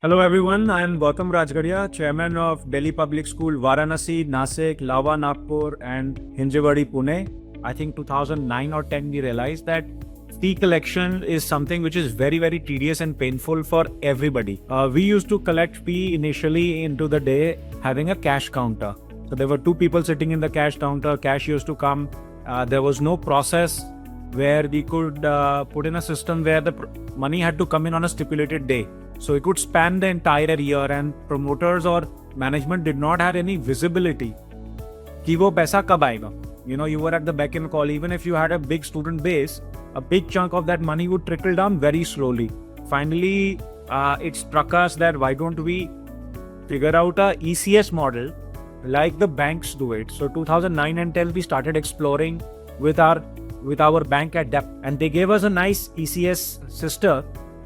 Hello everyone, I am Gautam Rajgarhia, Chairman of Delhi Public School, Varanasi, Nasik, Lava, Nagpur and Hinjewadi, Pune. I think 2009 or 10 we realized that fee collection is something which is very tedious and painful for everybody. We used to collect fee initially into the day having a cash counter. So there were two people sitting in the cash counter, cash used to come. There was no process where we could put in a system where the money had to come in on a stipulated day. So it would span the entire year and promoters or management did not have any visibility कि वो पैसा कब आएगा. You know, you were at the beck and call. Even if you had a big student base, a big chunk of that money would trickle down very slowly. Finally, it struck us that why don't we figure out a ECS model like the banks do it. So 2009 and 10 we started exploring with our bank at depth, and they gave us a nice ECS system.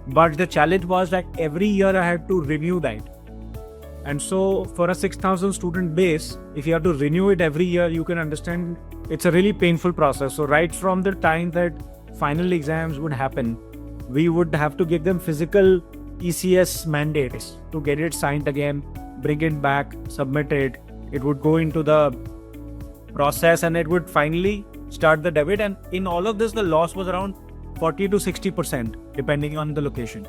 But the challenge was that every year I had to renew that. And so for a 6,000 student base, if you have to renew it every year, you can understand it's a really painful process. So right from the time that final exams would happen, we would have to give them physical ECS mandates to get it signed again, bring it back, submit it. It would go into the process and it would finally start the debit. And in all of this, the loss was around 40 to 60% depending on the location.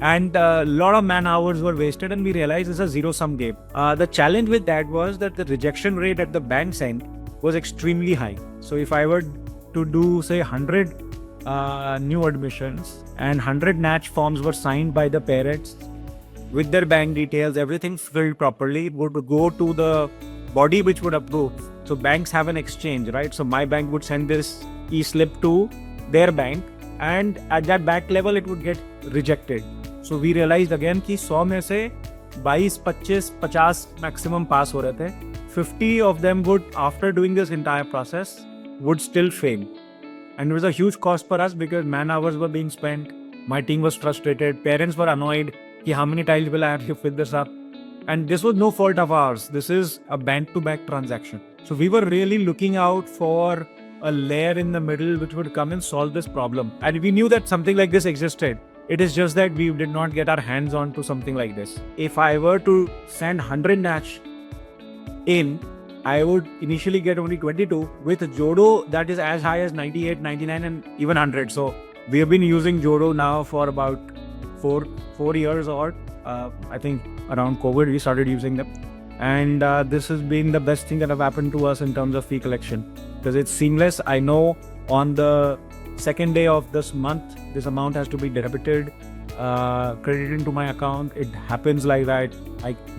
And a lot of man hours were wasted and we realized it's a zero-sum game. The challenge with that was that the rejection rate at the bank's end was extremely high. So if I were to do say 100 new admissions and 100 NACH forms were signed by the parents with their bank details, everything filled properly, it would go to the body which would approve. So banks have an exchange, right? So my bank would send this e-slip to their bank and at that back level it would get rejected. So we realized again कि 100 में से 22, 25, 50 maximum pass हो रहे थे. 50 of them would, after doing this entire process, would still fail. And it was a huge cost for us because man hours were being spent. My team was frustrated. Parents were annoyed कि how many times will I have to fill this up? And this was no fault of ours. This is a bank-to-bank transaction. So we were really looking out for a layer in the middle which would come and solve this problem. And we knew that something like this existed. It is just that we did not get our hands on to something like this. If I were to send 100 NACH in, I would initially get only 22. With Jodo, that is as high as 98, 99 and even 100. So we have been using Jodo now for about four years or I think around COVID we started using them. And this has been the best thing that have happened to us in terms of fee collection because it's seamless. I know on the second day of this month, this amount has to be debited, credited into my account. It happens like that.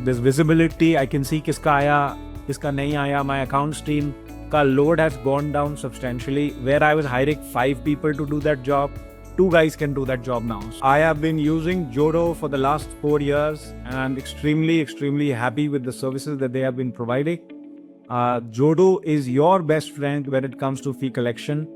There's visibility. I can see kiska aaya, kiska nahi aaya. My accounts team ka load has gone down substantially. Where I was hiring 5 people to do that job, 2 guys can do that job now. I have been using Jodo for the last 4 years and I'm extremely happy with the services that they have been providing. Jodo is your best friend when it comes to fee collection.